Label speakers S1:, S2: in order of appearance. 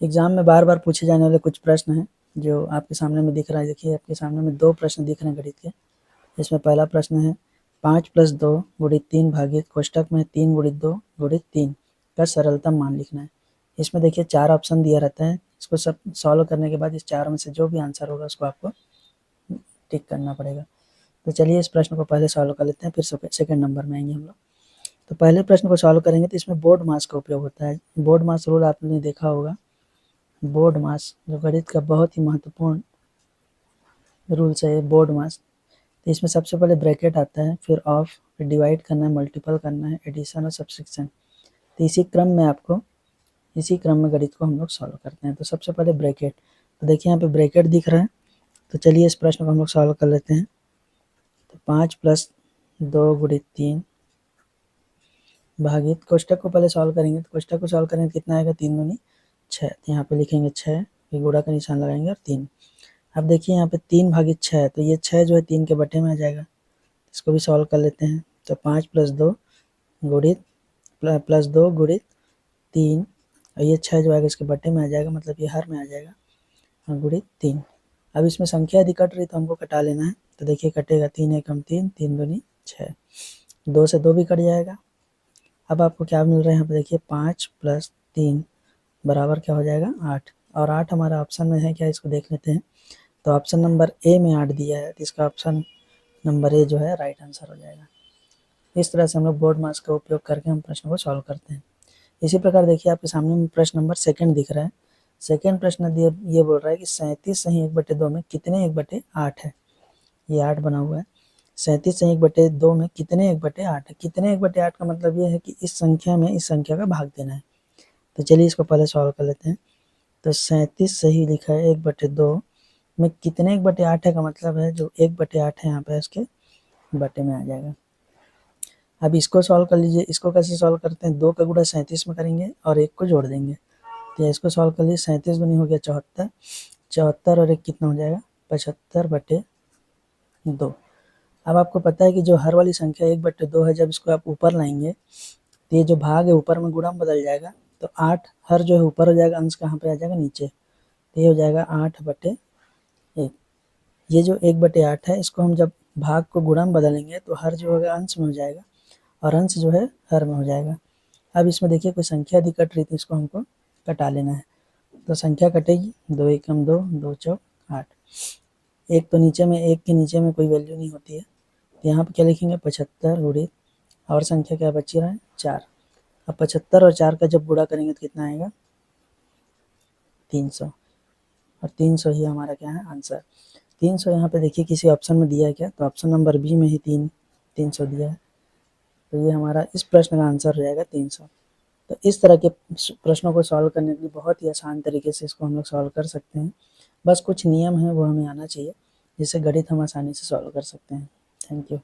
S1: Exam में बार बार पूछे जाने वाले कुछ प्रश्न हैं जो आपके सामने में दिख रहा है। देखिए आपके सामने में 2 प्रश्न दिख रहे हैं गणित के। इसमें पहला प्रश्न है 5 + 2 × 3 भागित कोष्ठक में 3 × 2 × 3 का सरलतम मान लिखना है। इसमें देखिए 4 ऑप्शन दिया रहता है। इसको सब सॉल्व करने के बाद इस 4 में से जो भी आंसर होगा उसको आपको टिक करना पड़ेगा। तो चलिए इस प्रश्न को पहले सॉल्व कर लेते हैं, फिर सेकंड नंबर में आएंगे हम लोग। तो पहले प्रश्न को सॉल्व करेंगे तो इसमें बोर्ड मास का उपयोग होता है। बोर्ड मास रूल आपने देखा होगा। बोर्ड मास जो गणित का बहुत ही महत्वपूर्ण रूल्स है बोर्ड मास। तो इसमें सबसे पहले ब्रैकेट आता है, फिर ऑफ, फिर डिवाइड करना है, मल्टीपल करना है, एडिशन और सब्सट्रैक्शन। तो इसी क्रम में गणित को हम लोग सॉल्व करते हैं। तो सबसे पहले ब्रैकेट, तो देखिए यहाँ पे ब्रैकेट दिख रहा है। तो चलिए इस प्रश्न को हम लोग सॉल्व कर लेते हैं। तो 5 + 2 × 3 भागित कोष्ठक को पहले सॉल्व करेंगे। तो कोष्ठक को सॉल्व करेंगे तो कितना आएगा, 3 दूनी 6। तो यहाँ पे लिखेंगे 6, फिर गुणा का निशान लगाएंगे और 3। अब देखिए यहाँ पे 3 भागित 6, तो ये 6 जो है 3 के बटे में आ जाएगा। इसको भी सॉल्व कर लेते हैं। तो 5 + 2 × 3 और ये 6 जो आएगा इसके बटे में आ जाएगा, मतलब ये हर में आ जाएगा, और × 3। अब इसमें संख्या यदि कट रही तो हमको कटा लेना है। तो देखिए कटेगा, 3 एकम 3, 3 दूनी 6, 2 से 2 भी कट जाएगा। अब आपको क्या मिल रहा है यहाँ पे देखिए 5 + 3 बराबर क्या हो जाएगा, 8। और 8 हमारा ऑप्शन में है क्या, इसको देख लेते हैं। तो ऑप्शन नंबर ए में 8 दिया है, तो इसका ऑप्शन नंबर ए जो है राइट आंसर हो जाएगा। इस तरह से हम लोग बोर्ड मास का उपयोग करके हम प्रश्न को सॉल्व करते हैं। इसी प्रकार देखिए आपके सामने में प्रश्न नंबर सेकंड दिख रहा है। सेकंड प्रश्न ये बोल रहा है कि 37 सही 1/2 में कितने 1/8 है। ये 8 बना हुआ है। 37 सही 1/2 में कितने 1/8 है। कितने 1/8 का मतलब ये है कि इस संख्या में इस संख्या का भाग देना है। तो चलिए इसको पहले सॉल्व कर लेते हैं। तो 37 सही लिखा है 1/2 में कितने 1/8 है का मतलब है जो 1/8 है यहाँ पे इसके बटे में आ जाएगा। अब इसको सॉल्व कर लीजिए। इसको कैसे सॉल्व करते हैं, 2 का गुणा 37 में करेंगे और 1 को जोड़ देंगे। तो इसको सॉल्व कर लीजिए। 37 दूनी हो गया 74, 74 और 1 कितना हो जाएगा, 75/2। अब आपको पता है कि जो हर वाली संख्या 1/2 है, जब इसको आप ऊपर लाएंगे तो ये जो भाग है ऊपर में गुणा में बदल जाएगा। तो 8 हर जो है ऊपर हो जाएगा, अंश कहाँ पे आ जाएगा, नीचे। तो ये हो जाएगा 8/1। ये जो 1/8 है इसको हम जब भाग को गुणा में बदलेंगे तो हर जो होगा अंश में हो जाएगा और अंश जो है हर में हो जाएगा। अब इसमें देखिए कोई संख्या यदि कट रही थी, इसको हमको कटा लेना है। तो संख्या कटेगी, 2 एकम 2, 2 चौक 8। एक तो नीचे में, एक के नीचे में कोई वैल्यू नहीं होती है। तो यहाँ पे क्या लिखेंगे, 75 गुणित और संख्या क्या बची रहा है, 4। अब 75 और 4 का जब गुणा करेंगे तो कितना आएगा, 300। और 300 ही हमारा क्या है, आंसर। 300 यहाँ पे देखिए किसी ऑप्शन में दिया है क्या, तो ऑप्शन नंबर बी में ही 300 दिया है। तो ये हमारा इस प्रश्न का आंसर हो जाएगा 300। तो इस तरह के प्रश्नों को सॉल्व करने के लिए बहुत ही आसान तरीके से इसको हम लोग सॉल्व कर सकते हैं। बस कुछ नियम है वो हमें आना चाहिए, जिससे गणित हम आसानी से सॉल्व कर सकते हैं। Thank you.